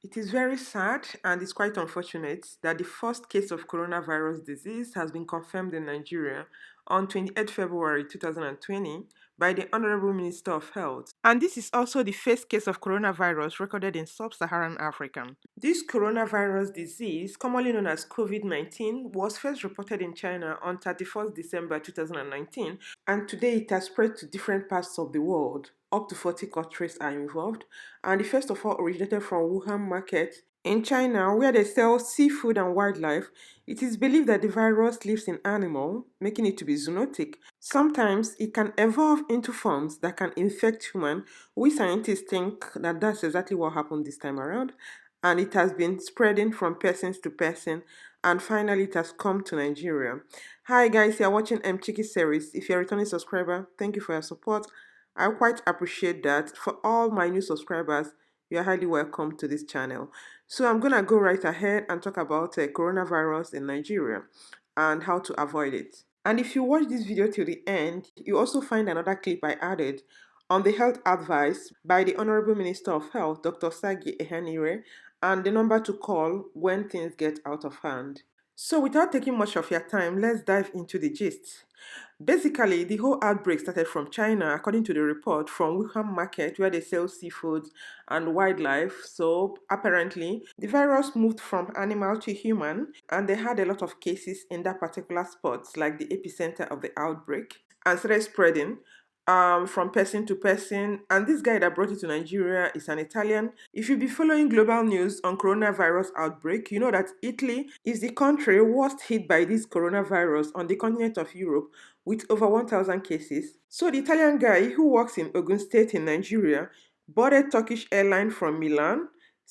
It is very sad and it's quite unfortunate that the first case of coronavirus disease has been confirmed in Nigeria on 28 February 2020 by the Honorable Minister of Health. And this is also the first case of coronavirus recorded in sub-Saharan Africa. This coronavirus disease, commonly known as COVID-19, was first reported in China on 31st December 2019, and today it has spread to different parts of the world. Up to 40 countries are involved, and the first of all originated from Wuhan market in China, where they sell seafood and wildlife. It is believed that the virus lives in animal, making it to be zoonotic. Sometimes it can evolve into forms that can infect human. We scientists think that that's exactly what happened this time around, and it has been spreading from person to person, and finally it has come to Nigeria. Hi guys, you're watching Chiki series. If you're a returning subscriber, thank you for your support. I quite appreciate that. For all my new subscribers, you're highly welcome to this channel. So I'm gonna go right ahead and talk about coronavirus in Nigeria and how to avoid it. And if you watch this video till the end, you also find another clip I added on the health advice by the Honorable Minister of Health, Dr. Sagi Ehanire, and the number to call when things get out of hand. So without taking much of your time, let's dive into the gist. Basically, the whole outbreak started from China, according to the report from Wuhan market, where they sell seafood and wildlife. So apparently, the virus moved from animal to human, and they had a lot of cases in that particular spot, like the epicenter of the outbreak, and started spreading from person to person. And this guy that brought it to Nigeria is an Italian. If you be following global news on coronavirus outbreak, you know that Italy is the country worst hit by this coronavirus on the continent of Europe, with over 1,000 cases. So the Italian guy who works in Ogun State in Nigeria boarded Turkish airline from Milan,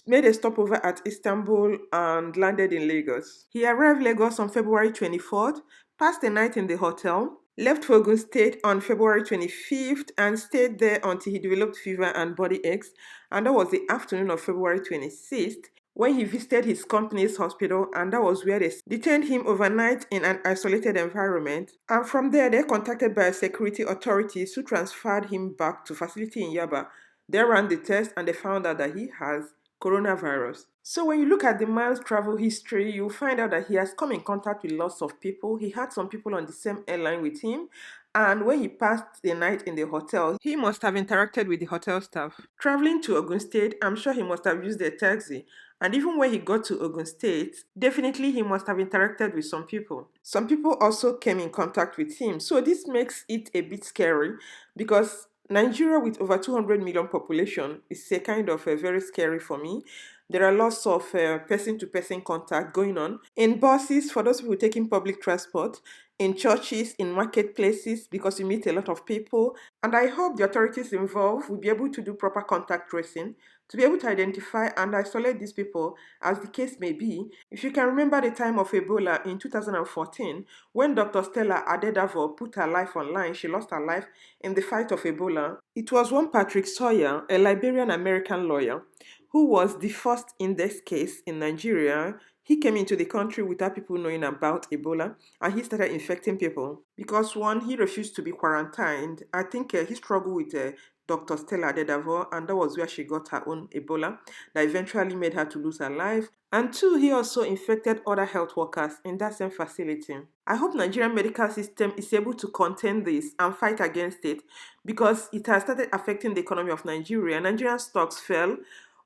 made a stopover at Istanbul, and landed in Lagos. He arrived Lagos on February 24th, passed the night in the hotel, left for Ogun State on February 25th, and stayed there until he developed fever and body aches, and that was the afternoon of February 26th, when he visited his company's hospital, and that was where they detained him overnight in an isolated environment. And from there, they're contacted by security authorities who transferred him back to facility in Yaba. They ran the test and they found out that he has coronavirus. So when you look at the man's travel history, you'll find out that he has come in contact with lots of people. He had some people on the same airline with him. And when he passed the night in the hotel, he must have interacted with the hotel staff. Traveling to Ogun State, I'm sure he must have used a taxi. And even when he got to Ogun State, definitely he must have interacted with some people. Some people also came in contact with him. So this makes it a bit scary because Nigeria, with over 200 million population, is a kind of very scary for me. There are lots of person-to-person contact going on in buses for those people taking public transport, in churches, in marketplaces, because you meet a lot of people. And I hope the authorities involved will be able to do proper contact tracing to be able to identify and isolate these people, as the case may be. If you can remember the time of Ebola in 2014, when Dr. Stella Adedavo put her life online, she lost her life in the fight of Ebola. It was one Patrick Sawyer, a Liberian-American lawyer, who was the first in this case in Nigeria. He came into the country without people knowing about Ebola, and he started infecting people. Because one, he refused to be quarantined. I think he struggled with Dr. Stella Adedavo, and that was where she got her own Ebola that eventually made her to lose her life. And two, he also infected other health workers in that same facility. I hope Nigerian medical system is able to contain this and fight against it, because it has started affecting the economy of Nigeria. Nigerian stocks fell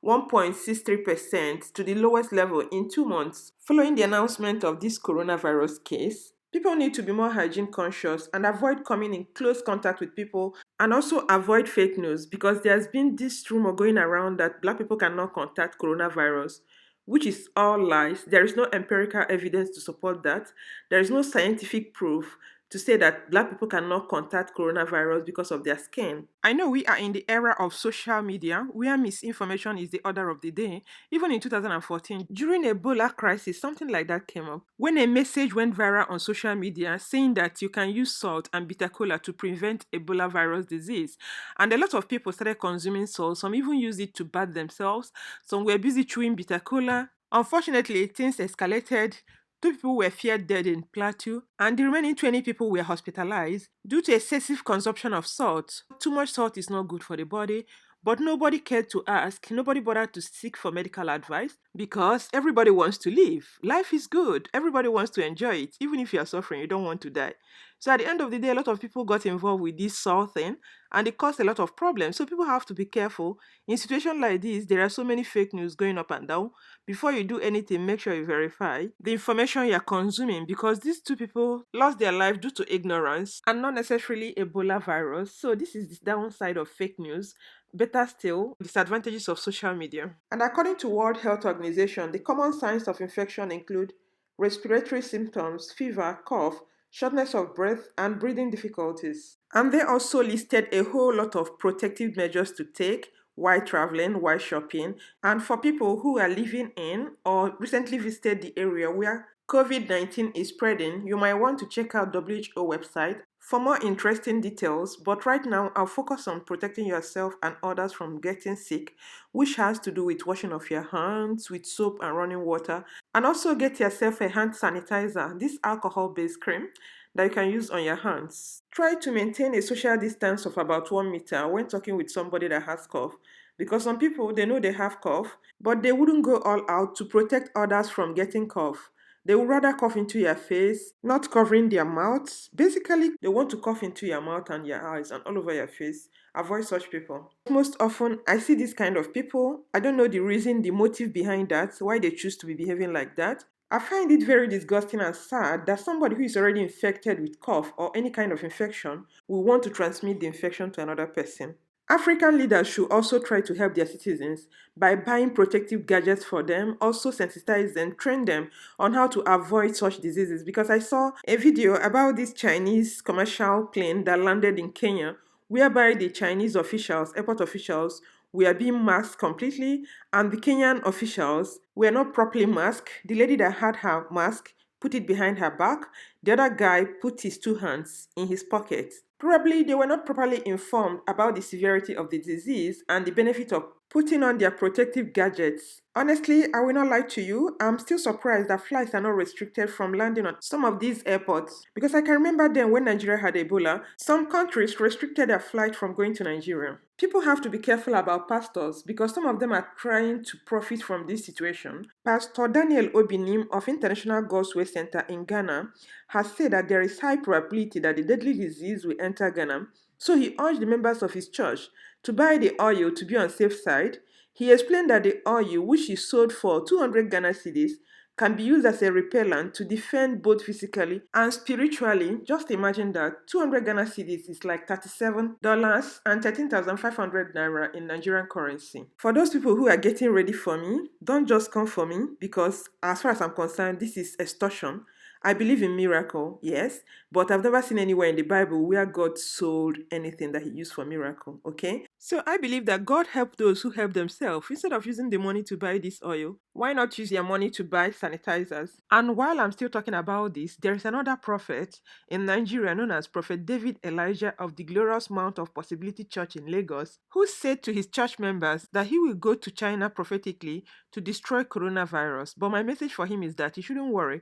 1.63% to the lowest level in 2 months following the announcement of this coronavirus case. People need to be more hygiene conscious and avoid coming in close contact with people, and also avoid fake news, because there's been this rumor going around that black people cannot contact coronavirus, which is all lies. There is no empirical evidence to support that. There is no scientific proof to say that black people cannot contact coronavirus because of their skin. I know we are in the era of social media where misinformation is the order of the day. Even in 2014, during Ebola crisis, something like that came up. When a message went viral on social media saying that you can use salt and bitter cola to prevent Ebola virus disease. And a lot of people started consuming salt. Some even used it to bath themselves. Some were busy chewing bitter cola. Unfortunately, things escalated. 2 people were feared dead in Plateau, and the remaining 20 people were hospitalized due to excessive consumption of salt. Too much salt is not good for the body, But nobody cared to ask, nobody bothered to seek for medical advice because everybody wants to live. Life is good. Everybody wants to enjoy it. Even if you are suffering, you don't want to die. So at the end of the day, a lot of people got involved with this SARS thing and it caused a lot of problems. So people have to be careful. In situations like this, there are so many fake news going up and down. Before you do anything, make sure you verify the information you're consuming because these two people lost their life due to ignorance and not necessarily Ebola virus. So this is the downside of fake news. Better still, disadvantages of social media. And according to World Health Organization, the common signs of infection include respiratory symptoms, fever, cough, shortness of breath, and breathing difficulties. And they also listed a whole lot of protective measures to take while traveling, while shopping, and for people who are living in or recently visited the area where COVID-19 is spreading, you might want to check out WHO website for more interesting details, but right now I'll focus on protecting yourself and others from getting sick, which has to do with washing of your hands with soap and running water, and also get yourself a hand sanitizer, this alcohol-based cream that you can use on your hands. Try to maintain a social distance of about 1 meter when talking with somebody that has cough, because some people they know they have cough, but they wouldn't go all out to protect others from getting cough. They would rather cough into your face, not covering their mouths. Basically, they want to cough into your mouth and your eyes and all over your face. Avoid such people. Most often, I see this kind of people. I don't know the reason, the motive behind that, why they choose to be behaving like that. I find it very disgusting and sad that somebody who is already infected with cough or any kind of infection will want to transmit the infection to another person. African leaders should also try to help their citizens by buying protective gadgets for them, also sensitize them, train them on how to avoid such diseases. Because I saw a video about this Chinese commercial plane that landed in Kenya, whereby the Chinese officials, airport officials, were being masked completely, and the Kenyan officials were not properly masked. The lady that had her mask put it behind her back. The other guy put his two hands in his pocket. Probably they were not properly informed about the severity of the disease and the benefit of putting on their protective gadgets. Honestly, I will not lie to you, I'm still surprised that flights are not restricted from landing on some of these airports. Because I can remember then when Nigeria had Ebola, some countries restricted their flight from going to Nigeria. People have to be careful about pastors because some of them are trying to profit from this situation. Pastor Daniel Obinim of International Gospel Center in Ghana has said that there is high probability that the deadly disease will enter Ghana, so he urged the members of his church to buy the oil to be on safe side. He explained that the oil, which is sold for 200 Ghana cedis, can be used as a repellent to defend both physically and spiritually. Just imagine that 200 Ghana cedis is like $37 and 13,500 naira in Nigerian currency. For those people who are getting ready for me, don't just come for me because as far as I'm concerned, this is extortion. I believe in miracle, yes, but I've never seen anywhere in the Bible where God sold anything that he used for miracle, okay? So I believe that God helped those who help themselves. Instead of using the money to buy this oil, why not use your money to buy sanitizers? And while I'm still talking about this, there is another prophet in Nigeria known as Prophet David Elijah of the Glorious Mount of Possibility Church in Lagos, who said to his church members that he will go to China prophetically to destroy coronavirus. But my message for him is that he shouldn't worry.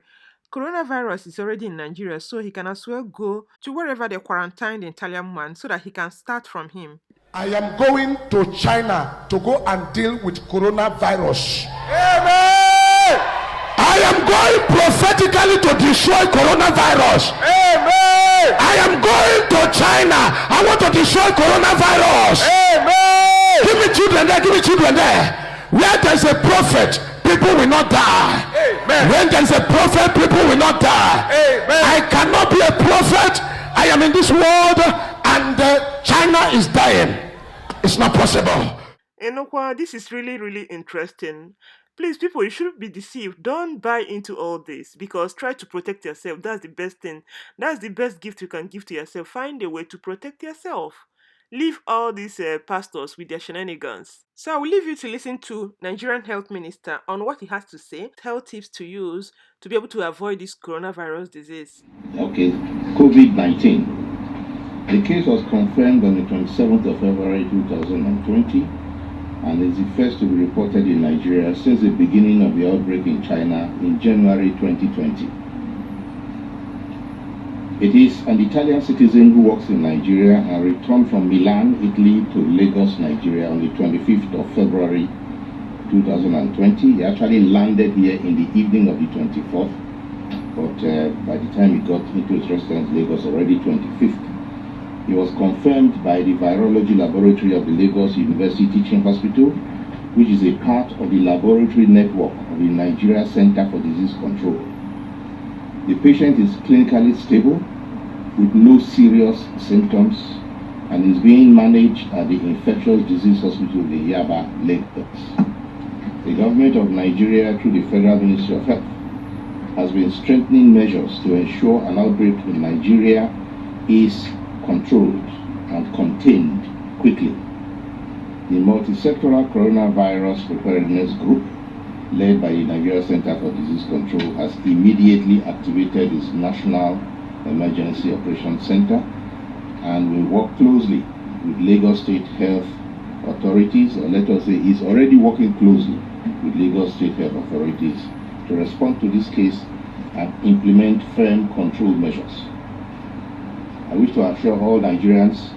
Coronavirus is already in Nigeria, so he can as well go to wherever they quarantined the Italian man so that he can start from him. I am going to China to go and deal with coronavirus. Amen. I am going prophetically to destroy coronavirus. Amen. I am going to China. I want to destroy coronavirus. Amen. Give me children there. Give me children there. Where there's a prophet, people will not die. Amen. When there's a prophet, people will not die. Amen. I cannot be a prophet. I am in this world and China is dying. It's not possible. Enokwa, this is really interesting. Please, people, you shouldn't be deceived. Don't buy into all this because try to protect yourself. That's the best thing. That's the best gift you can give to yourself. Find a way to protect yourself. Leave all these pastors with their shenanigans. So I will leave you to listen to Nigerian Health Minister on what he has to say, health tips to use to be able to avoid this coronavirus disease. Okay, COVID-19. The case was confirmed on the 27th of February 2020 and is the first to be reported in Nigeria since the beginning of the outbreak in China in January 2020. It is an Italian citizen who works in Nigeria and returned from Milan, Italy to Lagos, Nigeria on the 25th of February 2020. He actually landed here in the evening of the 24th, but by the time he got into his residence, Lagos, already 25th. He was confirmed by the virology laboratory of the Lagos University Teaching Hospital, which is a part of the laboratory network of the Nigeria Center for Disease Control. The patient is clinically stable with no serious symptoms and is being managed at the Infectious Disease Hospital of the Yaba, Lagos. The government of Nigeria, through the Federal Ministry of Health, has been strengthening measures to ensure an outbreak in Nigeria is controlled and contained quickly. The multi-sectoral coronavirus preparedness group, led by the Nigeria Center for Disease Control, has immediately activated its National Emergency Operations Center and will work closely with Lagos State Health authorities, or let us say is already working closely with Lagos State Health authorities to respond to this case and implement firm control measures. I wish to assure all Nigerians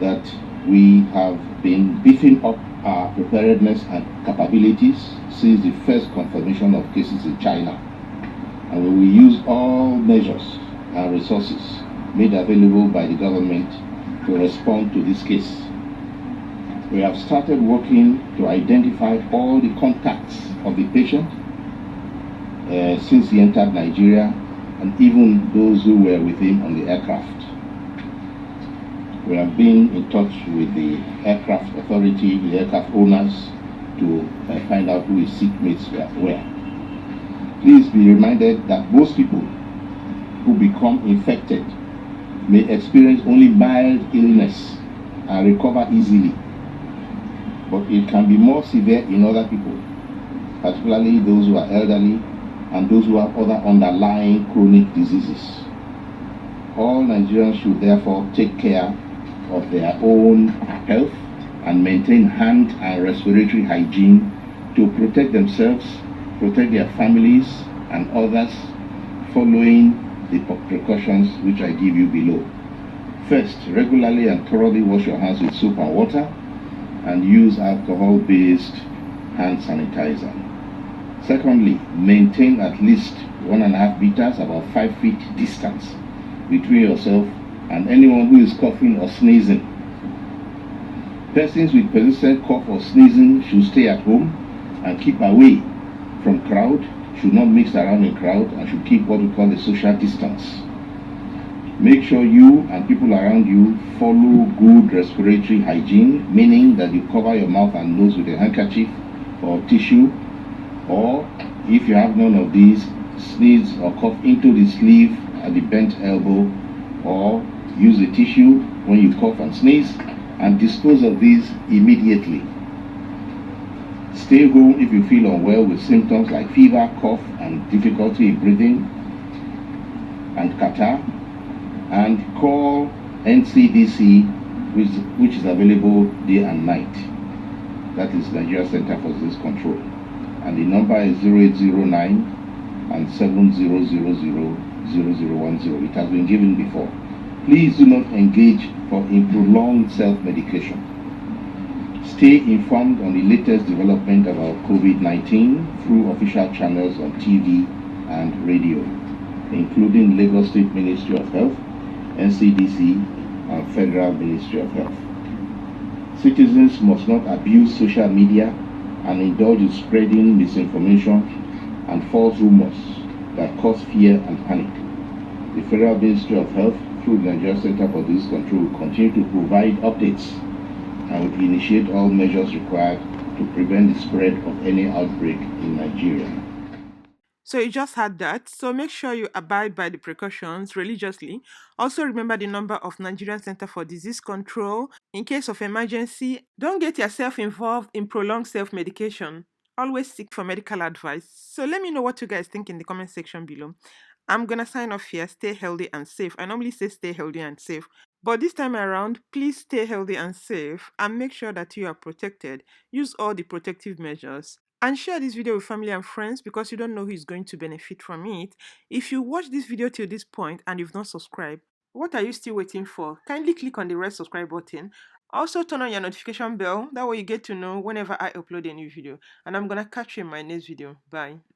that we have been beefing up our preparedness and capabilities since the first confirmation of cases in China, and we will use all measures and resources made available by the government to respond to this case. We have started working to identify all the contacts of the patient since he entered Nigeria, and even those who were with him on the aircraft. We have been in touch with the aircraft authority, the aircraft owners, to find out who his sick mates were where. Please be reminded that most people who become infected may experience only mild illness and recover easily, but it can be more severe in other people, particularly those who are elderly and those who have other underlying chronic diseases. All Nigerians should therefore take care of their own health and maintain hand and respiratory hygiene to protect themselves, protect their families and others, following the precautions which I give you below. First, regularly and thoroughly wash your hands with soap and water and use alcohol-based hand sanitizer. Secondly, maintain at least 1.5 meters, about 5 feet distance between yourself and anyone who is coughing or sneezing. Persons with persistent cough or sneezing should stay at home and keep away from crowd, should not mix around in crowd, and should keep what we call the social distance. Make sure you and people around you follow good respiratory hygiene, meaning that you cover your mouth and nose with a handkerchief or tissue, or if you have none of these, sneeze or cough into the sleeve at the bent elbow, or use a tissue when you cough and sneeze, and dispose of these immediately. Stay home if you feel unwell with symptoms like fever, cough, and difficulty in breathing, and catarrh, and call NCDC, which is available day and night. That is Nigeria Center for Disease Control. And the number is 0809 and 70000010. It has been given before. Please do not engage in prolonged self-medication. Stay informed on the latest development about COVID-19 through official channels on TV and radio, including Lagos State Ministry of Health, NCDC, and Federal Ministry of Health. Citizens must not abuse social media and indulge in spreading misinformation and false rumors that cause fear and panic. The Federal Ministry of Health, through the Nigeria Center for Disease Control, will continue to provide updates and will initiate all measures required to prevent the spread of any outbreak in Nigeria. So you just had that. So make sure you abide by the precautions religiously. Also remember the number of Nigerian Center for Disease Control. In case of emergency, don't get yourself involved in prolonged self-medication. Always seek for medical advice. So let me know what you guys think in the comment section below. I'm gonna sign off here. Stay healthy and safe. I normally say stay healthy and safe, but this time around, please stay healthy and safe and make sure that you are protected. Use all the protective measures. And share this video with family and friends because you don't know who is going to benefit from it. If you watch this video till this point and you've not subscribed, what are you still waiting for? Kindly click on the red subscribe button. Also turn on your notification bell. That way you get to know whenever I upload a new video. And I'm gonna catch you in my next video. Bye.